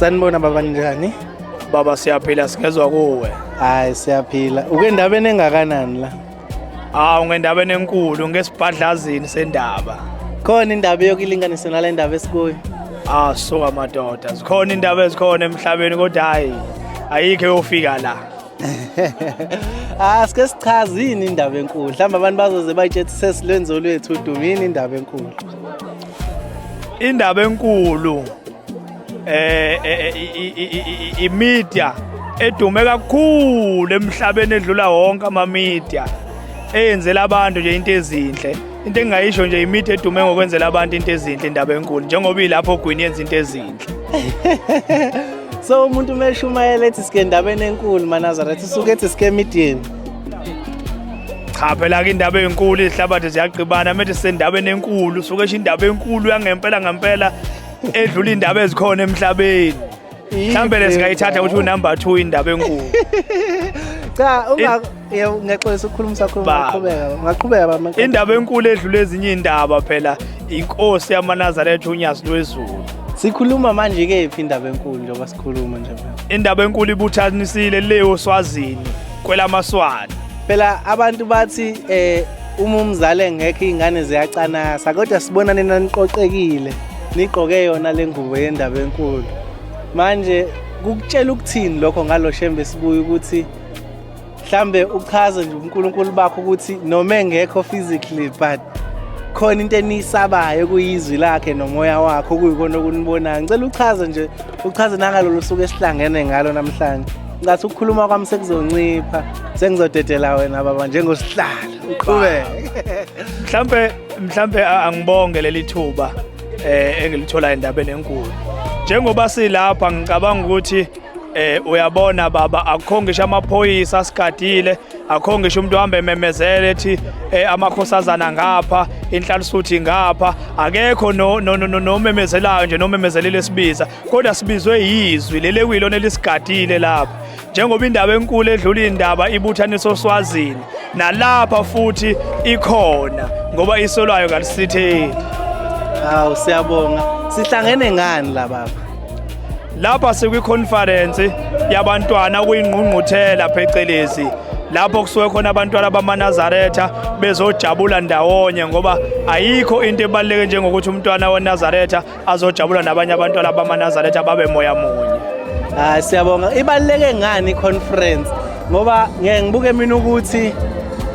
Sanibona baba njani? Baba siyaphila singezwa kuwe. Hayi siyaphila. Uke endabeni engakanani la? Ungendabeni enkulu ngesibhadlazini sendaba. Khona indaba yokulinganisa nale ndaba esikuyo. Suka madoda. Zikhona indaba ezikhona emhlabeni kodwa hayi ayikho eyofika la. Sike sichazini indaba enkulu. Mhlawumbe abantu bazoze bayitshethi sesilwenzo lwethu udumini indaba enkulu. Indaba enkulu imedia edume kakhulu emhlabeni edlula wonke ama-media eyenzela abantu nje into ezinhle. Into engayisho nje imedia edume ngokwenzela abantu into ezinhle indaba enkulu njengoba ilapho ogwini yenza into ezinhle. So umuntu umeshumayela ethi sike endabeni enkulu maNazaretha usuke ethi sike emedieni. Cha phela ke indaba enkulu ihlabathi ziyaqibana manje sendabeni enkulu usuke esho indaba enkulu yangempela edlula indaba ezikhona emhlabeni. Mhlambe lesingayithatha ukuthi unumber 2 indaba enkulu. Cha ngiyaxolisa ukukhuluma ngaqhubeka baba. Indaba enkulu edlula ezinye indaba phela inkosi yamaNazaretha uNyazi lwezulu. Sikhuluma manje ke iphi indaba enkulu njengoba sikhuluma nje phela. Indaba enkulu ibuthanisile leyo Swazini kwelamaswati. Phela abantu bathi uma umzali engekho izingane ziyacanasa kodwa sibona nina niqoqekile niqoke yona lengubo yendaba enkulu. Manje kukutshela ukuthini lokho ngalo shembe sibuye ukuthi mhlambe uchaze nje uNkulunkulu bakho ukuthi noma engekho physically but khona into enisabayo kuyizwi lakhe nomoya wakho kuyikona okunibonayo. Ngicela uchaze nangalolu suku esihlangene ngalo namhlanje. Ngathi ukukhuluma kwami sekuzoncipha sengizodedela wena baba njengosihlalo uqhubeke. Mhlambe angibonge leli thuba engilithola endabeni enkulu. Njengoba silapha ngicabanga ukuthi uyabona baba akukho ngisho amaphoyisa asigadile, akukho ngisho umuntu ohamba ememezela ethi amakhosazana ngapha, inhlalisuthi ngapha, akekho nomemezelayo nje nomemezelile esibiza, kodwa sibizwe yizwi leli kuyilona elisigadile lapha. Njengoba indaba enkulu edlula indaba ibuthaniso Swazini nalapha futhi ikhona ngoba isolwayo kalisitheli. Hawu siyabonga. Sihlangene ngani la baba? Lapha sikwi-conference yabantwana kuyingqungquthela phecelezi lapho kusuke khona abantwana bamaNazaretha bezojabula ndawonye ngoba ayikho into ebaluleke njengokuthi umntwana weNazaretha azojabula nabanye abantwana bamaNazaretha babe moya munye. Siyabonga. Ibaluleke ngani i-conference? Ngoba ngeke ngibuke mina ukuthi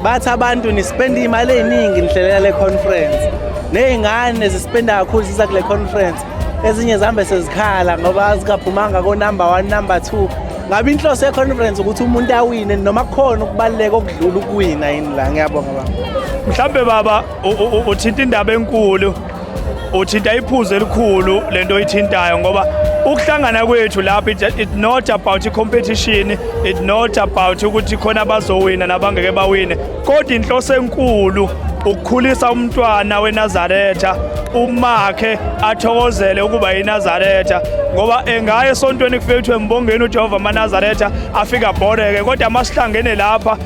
bathi abantu nispenda imali eningi nihlelela le conference. Nezingane zispenda kakhulu sisa kule conference. Ezinye zambe sezikhala ngoba azikaphumanga ko number 1 number 2. Ngabe inhloso ye-conference ukuthi umuntu awine noma kukhona ukubaluleka okudlula ukuwina yini la. Ngiyabonga baba. Mhlambe baba uthinta indaba enkulu, uthinta iphuzu elikhulu lento oyithintayo ngoba ukuhlangana kwethu lapha it's not about competition, it's not about ukuthi khona abazowina nabangeke bawine, kodwa inhloso enkulu ukukhulisa umntwana weNazaretha umakhe athokozele ukuba yiNazaretha ngoba engaya esontweni kufike kuthiwe mbongeni uJehova amaNazaretha afika boreke, kodwa masihlangene lapha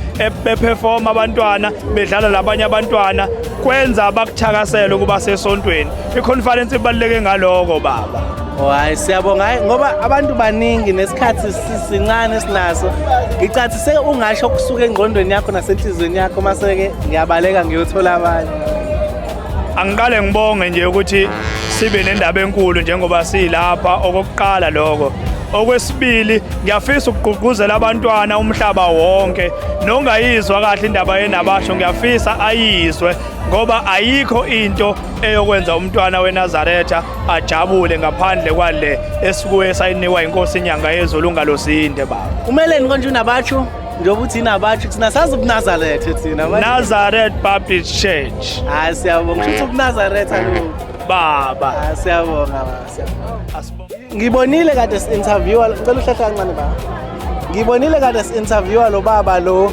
beperform abantwana bedlala labanye abantwana kwenza abakuthakasela ukuba sesontweni. I-conference ibaluleke ngaloko baba. Hayi siyabonga ngoba abantu baningi nesikhathi sincane sinaso. Ngicathi seke ungasho okusuka engqondweni yakho nasenhlizweni yakho mase ke ngiyabaleka ngiyothola abanye. Angiqale ngibonge nje ukuthi sibe nendaba enkulu njengoba silapha okokuqala lokho. Okwesibili ngiyafisa ukugqugquzela abantwana umhlaba wonke nongayizwa kahle indaba yenabasho ngiyafisa ayizwe ngoba ayikho into eyokwenza umntwana weNazaretha ajabule ngaphandle kwale esikuye sayinikwa inkosi inyanga yezulu ngalosinde baba. Umeleni konje unabatsho njengoba uthi inabatsho thina sazi ubuNazaretha thina Nazareth Baptist Church. Siyabonga ukuthi ubuNazaretha lo baba. Siyabonga baba. Ngibonile kade si-interviewa, ngicela uhlahla kancane baba. Ngibonile kade si-interviewa lo baba lo.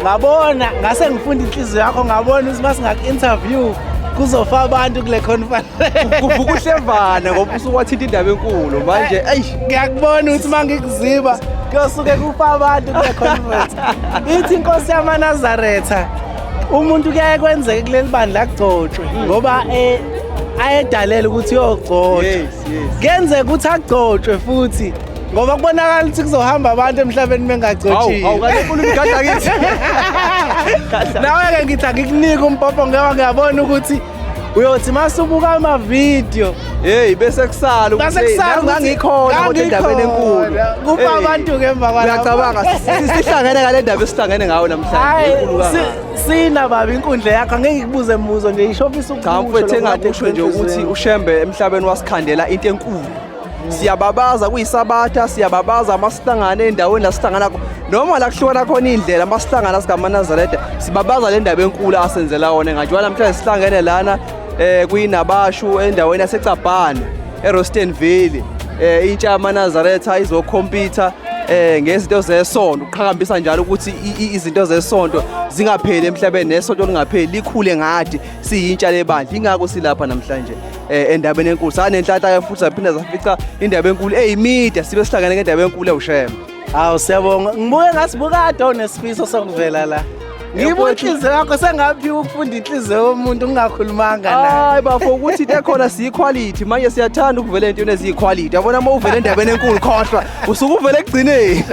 Ngabona ngase ngifunda inhliziyo yakho ngabona ukuthi masingaku-interview kuzofa abantu kule conference. Kuvuka uhlevana ngoba usuke wathinta indaba enkulu manje ngiyakubona ukuthi mangikuziba kuyosuke kufa abantu kule conference. Ithi inkosi yamaNazaretha umuntu kuyaye kwenzeke kuleli bandla kugcotshwe ngoba ayedalela ukuthi uyogcotshwa. Yes. Kuyenzeka ukuthi agcotshwe futhi ngoba kubonakala ukuthi kuzohamba abantu emhlabeni bengagcotshiwe. Hawu kade ufuna umgada kithi. Nawe-ke ngithi angikunika umpopho ngoba ngiyabona ukuthi uyothi masubuka ama-video Hey bese kusala ukuthi ngangikhona kodwa endabeni enkulu. kuba abantu-ke emva Uyacabanga sihlangene ngale ndaba esihlangene ngayo namhlanje enkulu kangaka. sina baba inkundla yakho angeke ngikubuze mbuzo nje ishofisa Ngamfethu engakusho nje ukuthi uShembe emhlabeni wasikhandela into enkulu. Siyababaza kuyisabatha, siyababaza masihlangane endaweni la sihlangana noma la kuhlukana khona indlela masihlangana sikaManazarete sibabaza le ndaba enkulu asenzela wona ngathi namhlanje sihlangene lana kuyinabashu endaweni yaseCabhane eRostenville intsha yaManazarete ayizokhompyutha ngezinto zesonto uqhakambisa njalo ukuthi izinto zesonto zingapheli emhlabeni nesonto lingapheli likhule ngathi siyintsha lebandla ingakho silapha namhlanje endabeni enkulu sanenhlata futhi zaphinda zafica indaba enkulu eyimida sibe sihlangene ngendaba enkulu ewuShembe. Hawu siyabonga ngibuke ngasibukade onesifiso sokuvela la ngibuka inhliziyo yakho sengaphiwa ukufunda inhliziyo yomuntu ungakhulumanga naye. Hayi bafo ukuthi into ekhona siyiquality manje siyathanda ukuvela entweni eziyiquality yabona uma uvela endabeni enkulu khohlwa usuke uvela ekugcineni.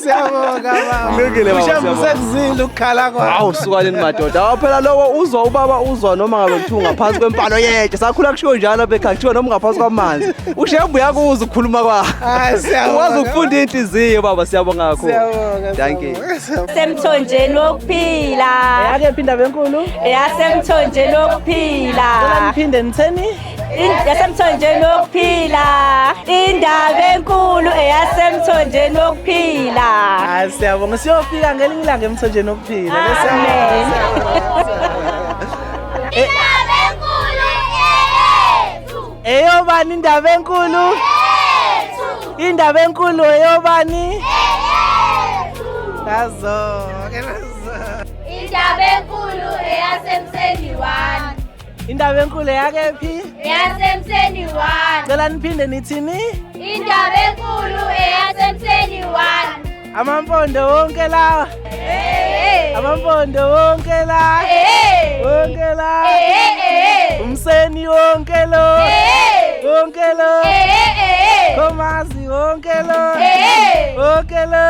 Siyabonga baba. Ngilekile baba, UShembe siyabonga. usekuzile ukukhala kwakho. Hawu sukaleni madoda awu phela lokho uzwa ubaba uzwa noma ngabe kuthiwa ngaphansi kwempalo yetshe sakhula kushiwo njalo bekhaya kuthiwa noma ngaphansi kwamanzi uShembe uyakuza ukukhuluma kwakhe Siyabonga. ukwazi ukufunda inhliziyo baba siyabonga kakhulu. Siyabonga. Thank you. Semthonjeni wokuphila Yake phinda benkulu. yasemthonjeni wokuphila Niphinde nitheni? yasemthonjeni wokuphila indaba enkulu eyasemthonjeni wokuphila Siyabonga siyofika ngelinye ilanga emthonjeni wokuphila. Amen. Indaba enkulu yethu. Eyobani indaba enkulu? Yethu. Indaba enkulu eyobani? Yethu. Nazo. Indaba enkulu eyasemseni 1. Indaba enkulu yakephi? Eyasemseni 1. Cela niphinde nithini? Indaba enkulu eyasemseni 1. Amampondo wonke lawa. Amampondo wonke la. Wonke la. Umseni wonke lo. Wonke lo. Komazi wonke lo. Wonke lo.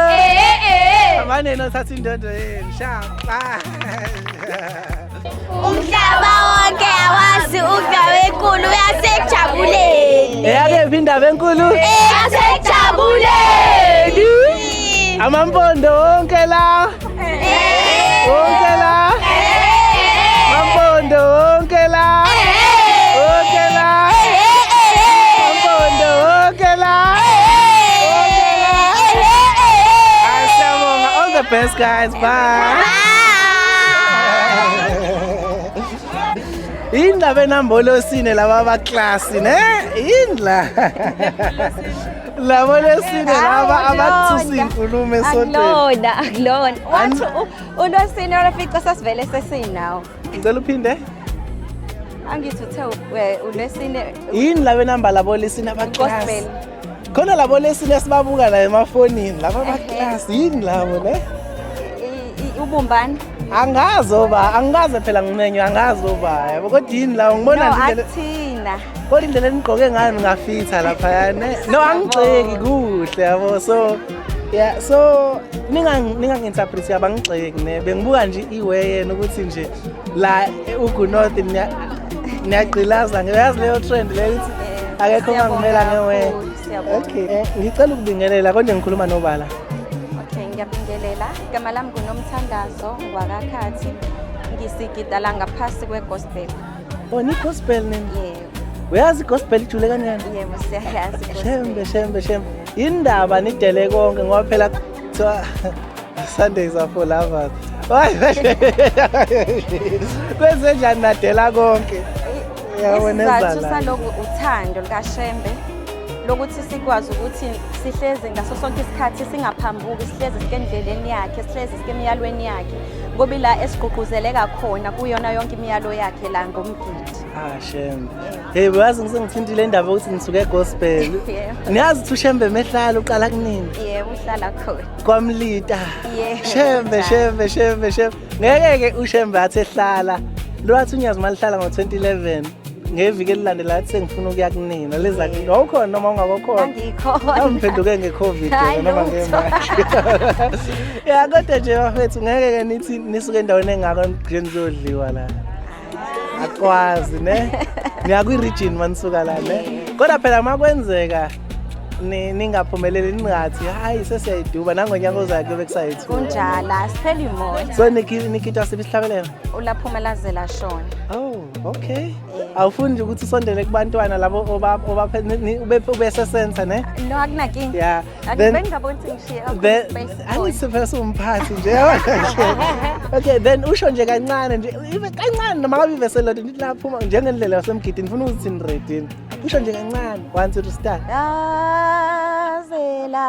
Abane nothatha indondo yenu shapa. Umhlaba wonke awazi indaba enkulu yasejabuleni. Eyake indaba enkulu. Yasejabuleni. Amampondo wonke la. Wonke la. Amampondo wonke la. Wonke la. Amampondo wonke la. Siyabonga. All the best guys. Bye. Indaba enambolosine laba abaklasi ne indla labo lesine laba abathusa inkulumo esontweni akulona wathi ulosini olafica sasivele sesinawo ngicela uphinde angithi uthe ulosini yini laba enamba labo lesine abaklasi gospel khona labo lesine esibabuka la emafonini laba abaklasi yini labo ne ubumbani angikaze phela ngimenywe angazoba yabo kodwa yini lawo ngibona indlela athina kodwa indlela enigqoke ngayo ngafitha lapha yane no angigxeki kuhle yabo so yeah so ningangi-interpret yabangigxeki ne bengibuka nje iway yena ukuthi nje la uGunorth niyagqilaza ngiyazi leyo trend leyo ukuthi akekho ongangimela ngewe okay ngicela ukubingelela konje ngikhuluma nobala. Ngiyabingelela igama lami nguNomthandazo Ngwakakhathi ngisigidala ngaphasi kwegospel. Ni gospel nini? Yebo. Uyazi gospel ijule kanjani? Yebo siyayazi. Shembe. Indaba nidele konke ngoba phela kuthiwa Sundays are for lovers. Kwenze njani nadela konke? Isizathu salokhu uthando likaShembe lokuthi sikwazi ukuthi sihleze ngaso sonke isikhathi singaphambuki sihleze sikendleleni yakhe sihleze sikemiyalweni yakhe ngoba la esigqugquzeleka khona kuyona yonke imiyalo yakhe la ngomgidi. Shembe. Hey uyazi ngisengithintile indaba ukuthi ngisuke gospel. Niyazi ukuthi uShembe mehlala uqala kunini? Yebo uhlala khona. Kwamlita. Yebo. Shembe. Ngeke ke uShembe athi ehlala. Lo wathi unyazi malihlala ngo2011. ngeviki elilandelayo sengifuna ukuya kunina leza awukhona noma ungakhona Angikhona. awungiphenduke ngeCovid Hayi, noma lutho. ngemali ya kodwa nje bafethu ngeke ke nithi nisuke endaweni engako nje nizodliwa la akwazi ne niya kwi-region manisuka la ne kodwa phela makwenzeka ningaphumeleli ningathi hayi sesiyayiduba nangonyaka ozayo kuyobe kusayithu Kunjala, siphela imoya. so nikitwa siphi isihlabelelo Ulaphumelazela shona. oh okay awufuni nje ukuthi usondele kubantwana labo ube sesenta ne No, akunakinga. yeah Akubeni ngabona ukuthi ngishiye then angisiphethe umphathi nje okay then usho nje kancane nje ibe kancane noma ngabe iveselodwa nithi lapho njengendlela yasemgidini ngifuna ukuthi ni ready usho nje kancane 1 2 start Lazela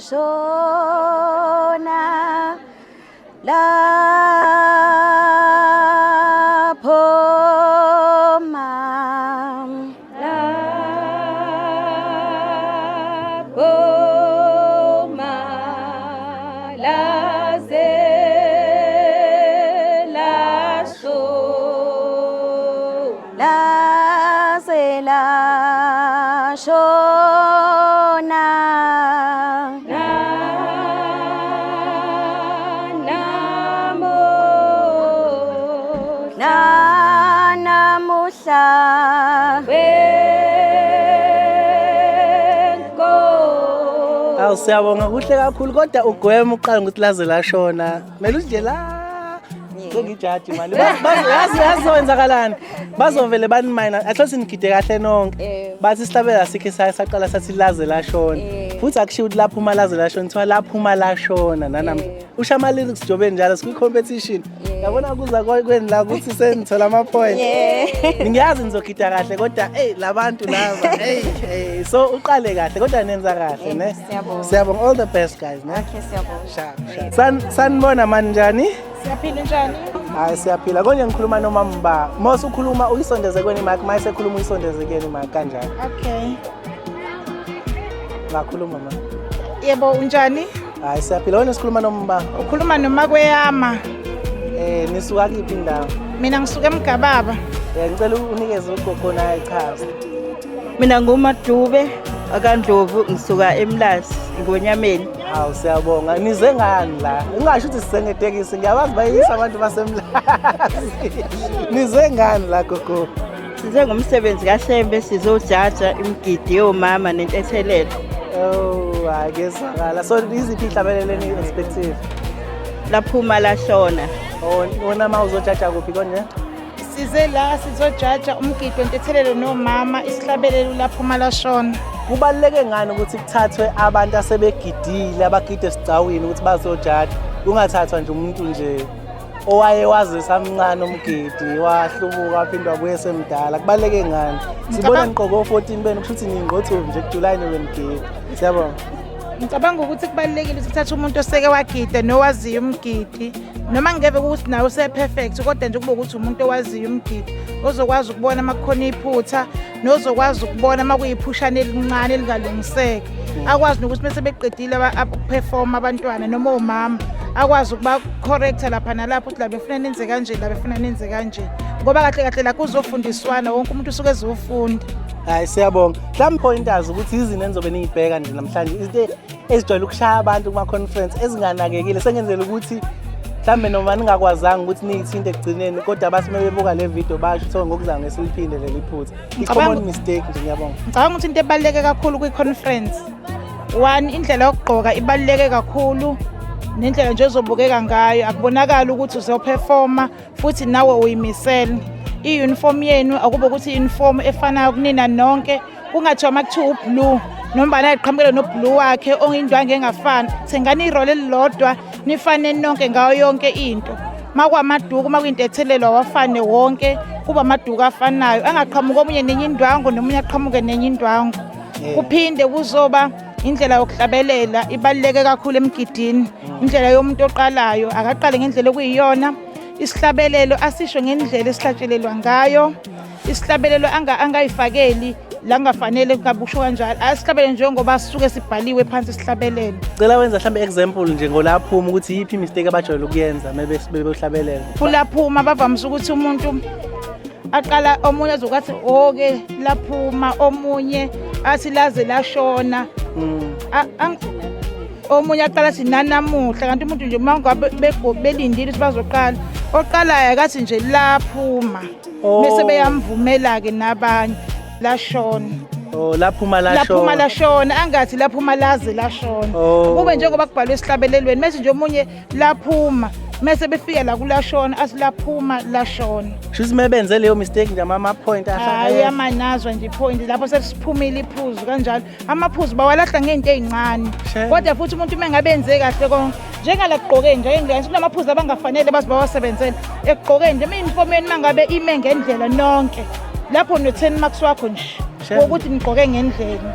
shona lapho mam lapho malazela shona lazela shona namuhla awu siyabonga kuhle kakhulu kodwa ugwema uqala ukuthi laze lashona mele nje la ngijaji manje yazowenzakalani bazovele banimina athothi nigide kahle nonke bathi isihlabela sikhe saqala sathi laze lashona futhi akushiwo ukuthi lapho uma laze lashona kuthiwa lapho uma lashona nanami usha ama lyrics jobe njalo sikwi competition yabona kuza kweni la ukuthi senithola ama point ngiyazi nizogida kahle kodwa labantu laba so uqale kahle kodwa nenza kahle ne siyabonga all the best guys ne Okay, siyabonga. sanibona manje njani Siyaphila njani? hayi siyaphila konje ngikhuluma nomamba mose ukhuluma uyisondeze kweni mic mayise khuluma uyisondeze kweni mic kanjani Okay. ngakhuluma ma Yebo unjani? hayi siyaphila wena sikhuluma nomamba Ukhuluma noma kweyama. nisuka kiphi indawo Mina ngisuka eMgababa. ngicela unikeze ugokhona ichaza Mina nguMadube akaNdlovu ngisuka eMlazi ngonyameni. hawu siyabonga nize ngani la ungasho ukuthi sisengetekisi ngiyabazi bayisa abantu basemlazi nize ngani la gogo Size ngomsebenzi kaShembe sizojaja imigidi yomama nentethelelo. oh akezakala so iziphi ihlabelele ni expective Laphuma lashona. wona ma uzojaja kuphi konje Size la sizojaja umgidi wentethelelo nomama isihlabelelo lapho malashona. kubaluleke ngani ukuthi kuthathwe abantu asebegidile abagide esicawini ukuthi bazojaja kungathathwa nje umuntu nje owayewazi samncane umgidi wahlumuka waphindwa abuye semdala kubaluleke ngani sibona niqoko 14 benu kushuthi ningqothuvi nje kuJuly nowemgidi siyabonga Ngicabanga ukuthi kubalekile ukuthi uthathe umuntu oseke wagida nowaziyo umgidi noma ngeke ukuthi nawe useperfect kodwa nje kube ukuthi umuntu owaziyo umgidi ozokwazi ukubona amakhona iphutha nozokwazi ukubona makuyiphushana elincane elingalungiseka akwazi nokuthi bese beqedile perform abantwana noma omama akwazi ukuba correcta lapha nalapho ukuthi la befuna nenze kanje la befuna nenze kanje ngoba kahle kahle la kuzofundiswana wonke umuntu usuke ezofunda. hayi siyabonga mhlawumbe pointers ukuthi izinto enizobe niyibheka nje namhlanje izinto ezijwayele ukushaya abantu kuma conference ezinganakekile sengenzela ukuthi mhlawumbe noma ningakwazanga ukuthi niyithinte ekugcineni kodwa bathi mebebuka le video basho ukuthi ngokuzanga ngesiliphinde leli phutha i-common mistake nje ngiyabonga Ngicabanga ukuthi into ebaluleke kakhulu kwi-conference one indlela yokugqoka ibaluleke kakhulu nendlela nje ozobukeka ngayo akubonakala ukuthi uzoperforma futhi nawe uyimisele i-uniform yenu akube ukuthi i-uniform efanayo kunina nonke kungathiwa makuthiwa ublue noma naye qhamukele noblue wakhe ongindwangu engafani thengani irole elilodwa nifane nonke ngayo yonke into makwamaduku makuyintethelelo awafane wonke kuba amaduku afanayo angaqhamuka omunye nenye indwangu nomunye aqhamuke nenye indwangu kuphinde kuzoba indlela yokuhlabelela ibaluleke kakhulu emgidini indlela yomuntu oqalayo akaqale ngendlela okuyiyona isihlabelelo asisho ngendlela esihlatshelelwa ngayo isihlabelelo angayifakeli la ngafanele kabusho kanjalo asihlabele njengoba sisuke sibhaliwe phansi isihlabelelo cela wenza mhlambe example nje ngolaphuma ukuthi yipi mistake abajwayele ukuyenza mebe uhlabelela kulaphuma bavamise ukuthi umuntu aqala omunye azokuthi oke laphuma, omunye athi laze lashona. Omunye aqala athi nanamuhla, kanti umuntu nje mangabe belindile ukuthi bazoqala, oqalayo akathi nje laphuma bese beyamvumela-ke nabanye lashona. Laphuma Laphuma lashona, angathi laphuma laze lashona. Kube njengoba kubhalwe esihlabelelweni, mase nje omunye laphuma mase befika la kulashona athi laphuma lashona. Shuthi mebenze leyo mistake nje ama-point Hayi amanazwa nje point lapho sesiphumile iphuzu kanjalo. Amaphuzu bawalahla ngento ezincane. Kodwa futhi umuntu mengabenze kahle konke njengala kugqokeni nje engane kunamaphuzu abangafanele bazi bawasebenzele. Ekugqokeni nje imiformeni mangabe ime ngendlela nonke. Lapho no10 marks wakho nje. Ukuthi nigqoke ngendlela.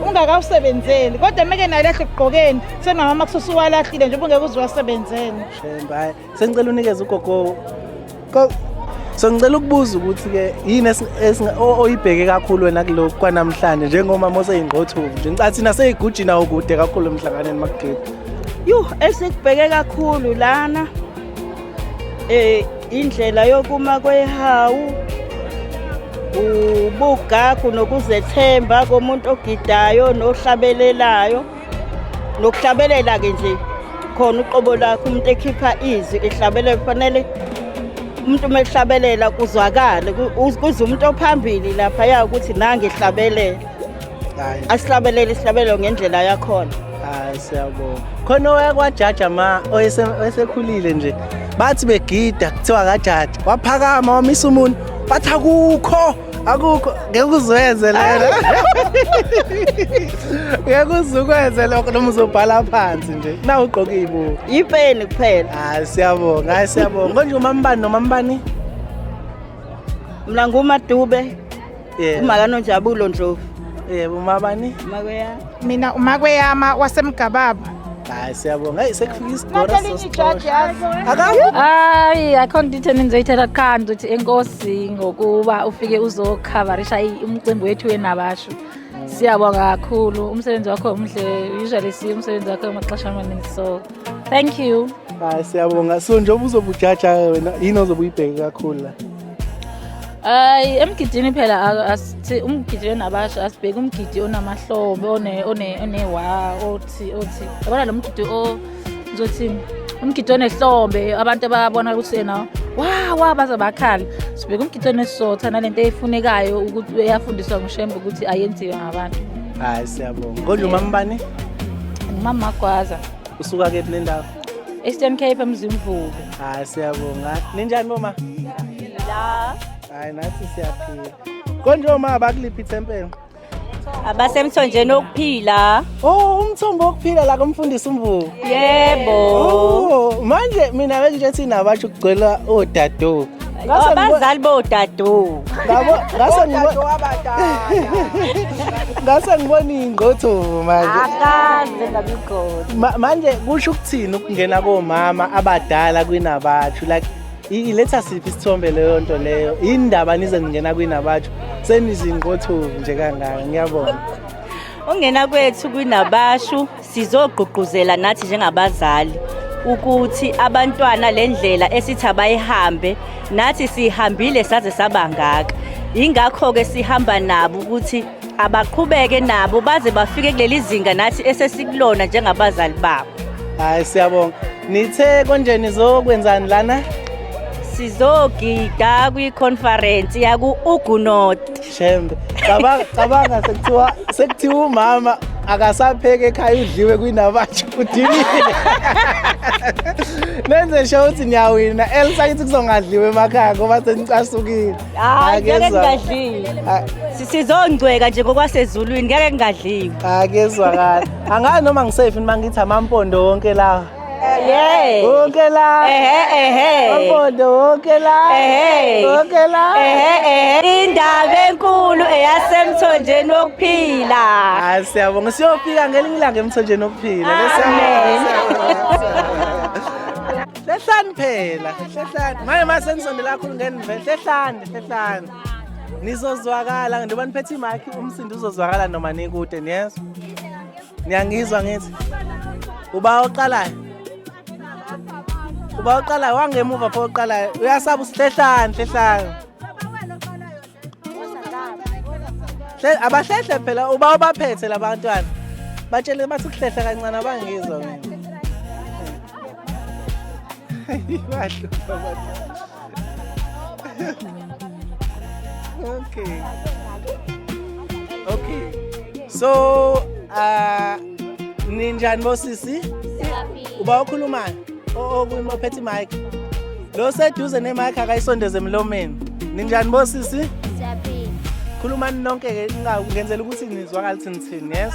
Ungakawusebenzeli kodwa meke nalahle ekugqokeni senama marks usuwalahlile nje ungeke uzwasebenzele. Hayi sengicela unikeze ugogo. So ngicela ukubuza ukuthi ke yini oyibheke kakhulu wena kuloko kwanamhlanje njengomama oseyingqothuvu nje ngicathi naseyigujina ukude kakhulu emhlanganeni makugidi. Esikubheke kakhulu lana indlela yokuma kwehawu, ubugagu nokuzethemba komuntu ogidayo nohlabelelayo, nokuhlabelela ke nje khona uqobo lakho umuntu ekhipha izwi ehlabelela kufanele umuntu mehlabelela kuzwakala kuze umuntu ophambili lapha ya ukuthi nange ehlabelela. Asihlabelele isihlabelelo ngendlela yakhona. Hayi siyabonga. Khona oyakwajaja oyesekhulile nje bathi begida kuthiwa kajaja waphakama wamisa umuntu bathi akukho ngeke uzwenze lena. Ngeke uzukwenze lokho noma uzobhala phansi nje na ugqoke ibuko Ipeni kuphela. Hayi siyabonga konje umambani nomambani Mina nguMadube. Umakano Njabulo Ndlovu. Yebo umabani Makweyama. Mina umakweyama wasemgababa. Hayi siyabonga. Hayi sekufika isigora Hayi akhonditheni ngizoyithela qanzi ukuthi enkosi ngokuba ufike uzokhavarisha umcimbi wethu wenabasho. Siyabonga kakhulu umsebenzi wakho omhle, usually umsebenzi wakho amaxesha amaningi, so thank you. Hayi siyabonga. So njengoba uzobujaja wena yini ozobuyibheka kakhulu la? Emgidini phela asithi umgidi wenabasho asibheke umgidi onamahlombe onewa othi yabona lo mgidi ozothini umgidi onehlombe abantu ababona ukuthi yena baza bakhala. Sibheke umgidi onesotha nalento eyifunekayo ukuthi uyafundiswa ngushembe ukuthi ayenziwe ngabantu. Hayi siyabonga. Konje umambani? Ngumama Magwaza. Usuka kephi nendawo? Eastern Cape eMzimvubu. Hayi siyabonga. Ninjani mama? La hayi nathi siyaphila. Konje oma abakuliphi ithempeli? Abasemthonjeni okuphila. Umthombo wokuphila la kumfundisi uMvubu. Yebo. Manje mina benje thina abathi ukugcwela odado. Abazali bodado. Ngase ngibona ingqothuvu manje. Akaze ngabigodi. Manje kusho ukuthini ukungena komama abadala kwinabathu like iletha siphi isithombe leyo nto leyo indaba nize ngena kwinabathu senizingqothuvu nje kangaka ngiyabona. Ungena kwethu kwinabashu sizogqugquzela nathi njengabazali ukuthi abantwana lendlela esithi abayihambe nathi sihambile saze sabangaka. Ingakho ke sihamba nabo ukuthi abaqhubeke nabo baze bafike kuleli zinga nathi esesikulona njengabazali babo. Hayi siyabonga. Nithe konje nizokwenzani lana? Sizogida kwi-conference yaku Ugunot. Shembe. Cabanga sekuthiwa umama akasapheke ekhaya udliwe kwinabathu udinile. Nenze show uthi niyawina. Elisayithi kuzongadliwe emakhaya ngoba senicasukile. Ngeke ngadliwe. Sizongcweka nje ngokwasezulwini ngeke ngadliwe. Akezwakala. Angani noma ngisafe mangithi amampondo wonke la. Wonke la. Amampondo wonke la. Wonke la. Indaba enkulu eyasemthonjeni okuphila. Hayi siyabonga siyofika ngelinye ilanga emthonjeni okuphila. Hlehlani phela, hlehlani. Manje masenisondela kakhulu ngenivele, hlehlani. Nizozwakala njengoba niphethe imic umsindo uzozwakala noma nikude niyezwa? Niyangizwa ngithi? Uba oqalayo wangemuva pho oqalayo uyasaba usihlehlani. Abahlehle phela uba ubaphethe labantwana. Batshele bathi ukuhlehla kancane abangizwa mina. Okay. So ninjani bosisi? Uba ukhulumani? Ophethe mic. Lo seduze nemic akayisondeze emlomeni. Ninjani bosisi? Siyaphila. Khulumani nonke ke ngenzela ukuthi nizwakale thini, yes?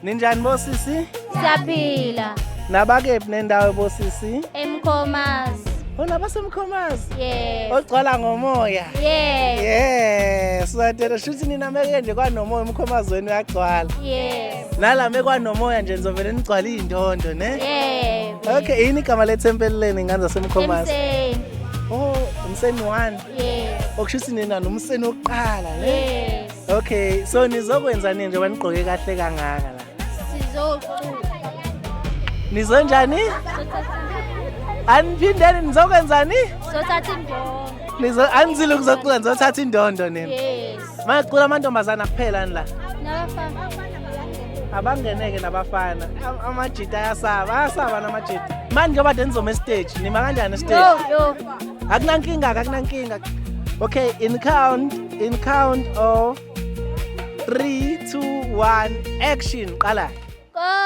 Ninjani bosisi? Siyaphila. Nabakephi nendawo bosisi? Emkhomazi. Nabasemkhomazi? Yes. Ogcwala ngomoya? Yes. Yes. Siyadela shuthi nina meke nje kwanomoya umkhomazi wenu uyagcwala. Yes. Nalame kwanomoya nje nizovele nigcwala indondo, ne? Yes. Okay, yini igama lethempeli leni nganza semkhomazi? Emseni. Oh, umseni 1. Yes. Okushuthi nina nomseni oqala, ne? Yes. Okay, so nizokwenza nini nje banigqoke kahle kangaka la? Sizocuba. Nizonjani? Aniphindeni nizokwenzani? Sothatha indondo. Anizile ukuzocula nizothatha indondo nini? Yes. Mayicula amantombazana kuphela la. Nabafana. Abangeneke nabafana. Amajita ayasaba namajita. Manje njengoba nizoma stage, nima kanjani stage? Yo. Akunankinga. Okay, in count of 3, 2, 1, action. Qala. Nkosi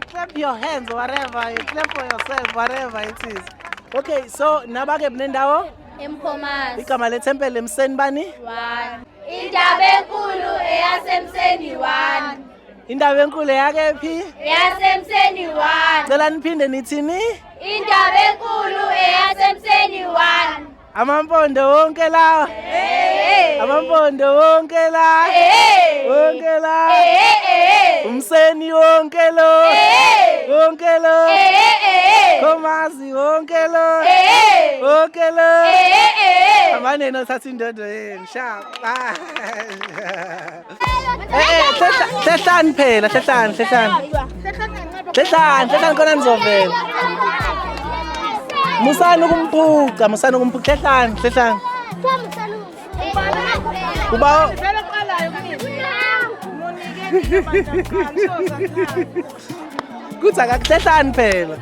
clap your hands, whatever. You clap for yourself, whatever it is. Okay, so nabakephi nendawo? Emkhomazi. Igama lethempeli emseni bani? 1. Indaba enkulu eyasemseni 1. Indaba enkulu eyakephi? Eyasemseni 1. Cela niphinde nithini? Indaba enkulu eyasemseni 1. Amampondo wonke la. Amampondo wonke la. Wonke la. Umseni wonke lo. Wonke lo. Khomazi wonke lo. Wonke lo. Amane no thatha indodo yeni sharp. Hlehlani phela, hlehlani. Hlehlani khona nizovela. Musani ukumphuca, hlehlani. Uba kuthi akakuhlehlani phela.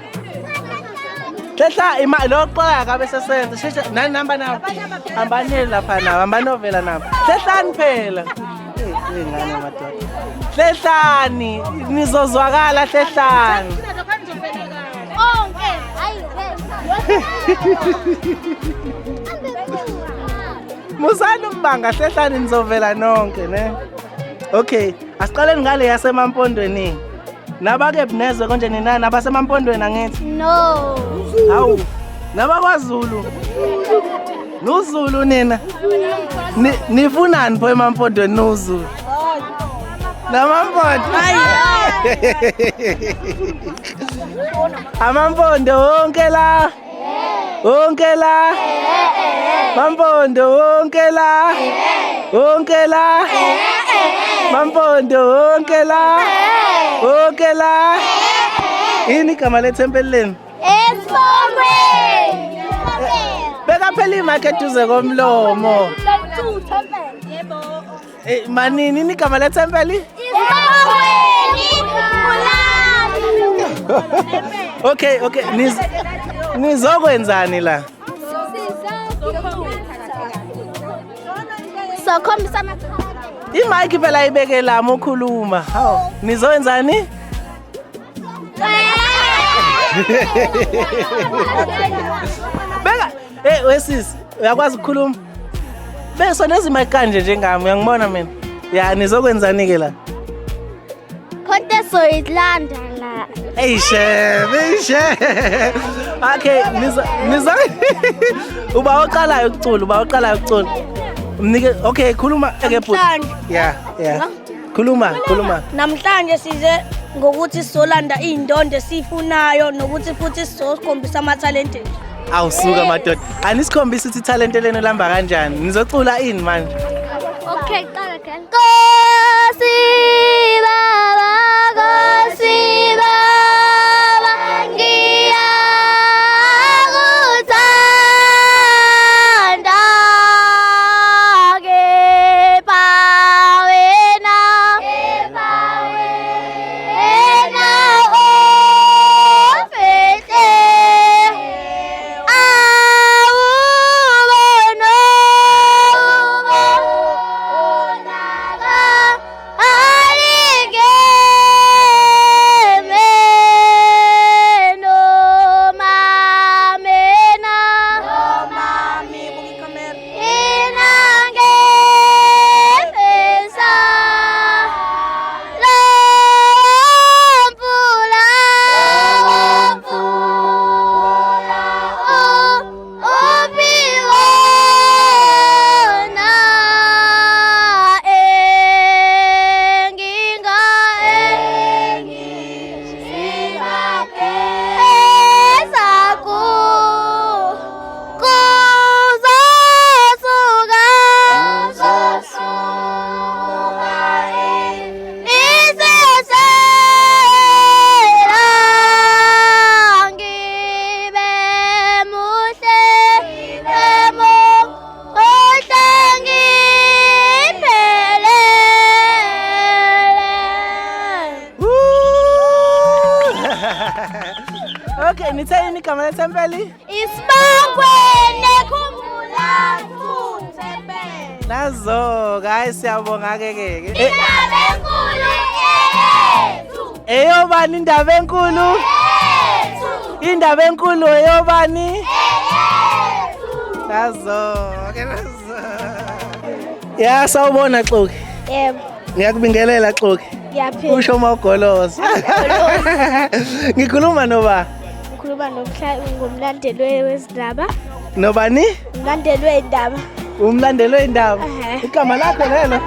Hlela imali loqola kabe sesenza. Shesha nani namba nawo? Hambaneni lapha nawo, hambanovela nawo. Hlehlani phela. Ngane madoda. Hlehlani, nizozwakala hlehlani. Musani ukubanga hlehlani nizovela nonke ne. Okay, asiqaleni ngale yasemampondweni. Nabake Bunezwe konje nina nabasemampondweni angithi? No. Hawu. NabaKwaZulu. NuZulu nina. Nifunani pho emampondweni noZulu? Namampondo. Amampondo wonke la. Wonke la. Mampondo wonke la. Wonke la. Mampondo wonke la. Wonke la. Ini igama lethempeli lenu? Esifongweni. Beka phela imakhe eduze komlomo. Manini ini igama lethempeli? Esifongweni. Okay, nizokwenzani la? So khombisa Imike phela ibeke lami ukhuluma. Hawu, nizokwenzani? Beka, wesisi, uyakwazi ukukhuluma? Bese nezimike kanje njengami, uyangibona mina? Ya, nizokwenzani ke la? Konke soyidlanda la. Eyishe. Okay, nizo uba oqalayo ukucula. Mnike okay, khuluma eke bhuti. Yeah. Khuluma. Namhlanje size ngokuthi sizolanda izindonde sifunayo nokuthi futhi sizokhombisa amathalente. Awusuka madoda. Anisikhombisa ukuthi italente lenu lihamba kanjani. Nizocula ini manje? Okay, qala ke. Nkosi baba, ngiyakuthanda kepha wena ofete Okay, nitheni igama lethempeli? Isibongweni khumbula futhempeli. Nazo, guys, siyabonga ke. Indaba enkulu yethu. Eyobani indaba enkulu? Yethu. Indaba enkulu eyobani? Yethu. Nazo. Ya sawubona Xoki. Yebo. Ngiyakubingelela Xoki. Ngiyaphila. Usho mawugoloza. Ngikhuluma noba? Ngikhuluma ngomlandeli wezindaba. Nobani? Umlandeli wezindaba. Umlandeli wezindaba. Igama lakho lelo?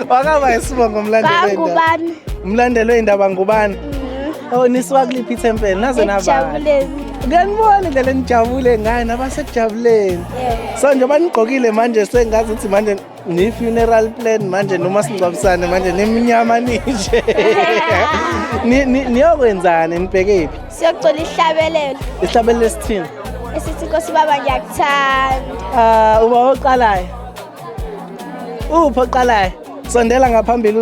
Wakaba isibongo umlandeli wezindaba. Ngubani? Umlandeli wezindaba ngubani? Oh niswa kuliphi ithempeli naze nabani? Ejabuleni. Ngiyanibona indlela enijabule ngayo nabasekujabuleni. So njengoba nigqokile manje sengazi ukuthi manje ni funeral plan manje noma singcwabisane manje neminyama nije. Niyokwenzani nibhekephi? Siyocela ihlabelelo. Ihlabelelo lesithini? Esithi Nkosi baba ngiyakuthanda. Uba oqalayo. Upho oqalayo. Sondela ngaphambili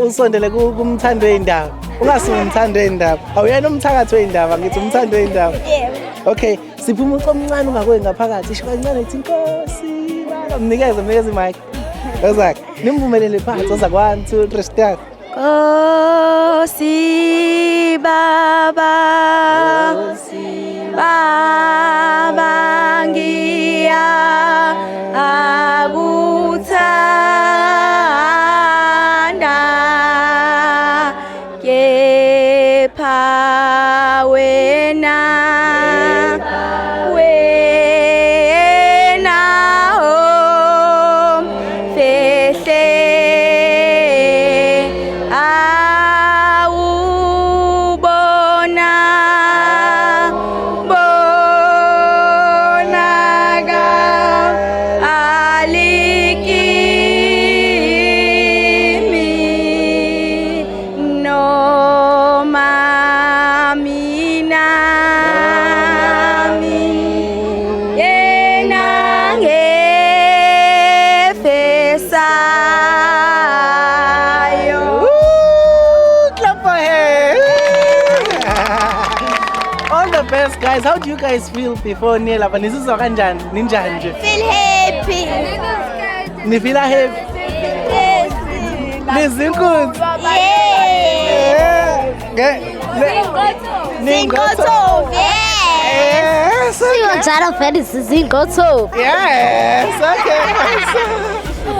usondele kumthando wezindaba. Ungasuka umthando wezindaba. Awuyena umthakathi wezindaba ngithi umthando wezindaba. Yebo. Okay, siphuma ucomncane ungakwe ngaphakathi isho kancane ithi Nkosi baba mnikeze imic. Ozak, nimvumelele phansi oza 1 2 3 start. Nkosi baba baba ngiyakuthanda wena wena oh fehle awubona bonaka alikimi noma mina yena ngefesayo. Clap for her. All the best, guys. How do you guys feel before niyelapha? Nisizwa kanjani? Ninjani nje? Feel happy. Nifila happy? Nizinkunzi? Zingotofu. Yes, okay. Njalo vele sizingotofu. Yes, okay.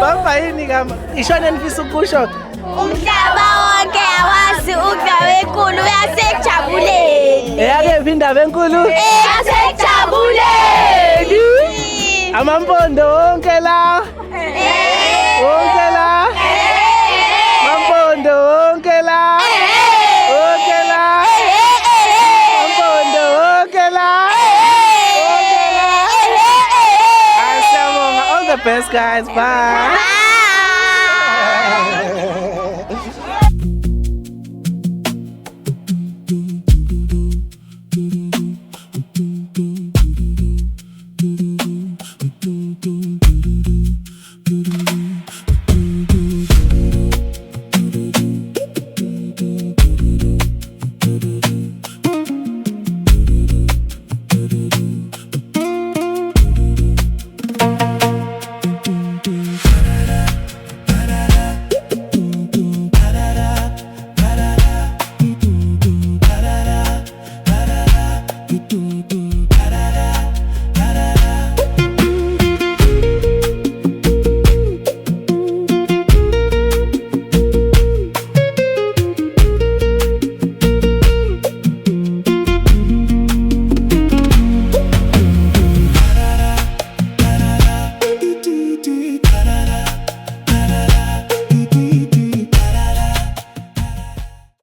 Bamba yini kama? Ishona nifisa ukusho? Umhlaba wonke awazi udaba enkulu uyasejabuleni. Eyake indaba enkulu? Eyasejabuleni. Amampondo wonke la. Wonke la. Mampondo wonke la. Wonke la. Mampondo wonke la. Wonke la. Asiyabonga. All the best, guys. Bye.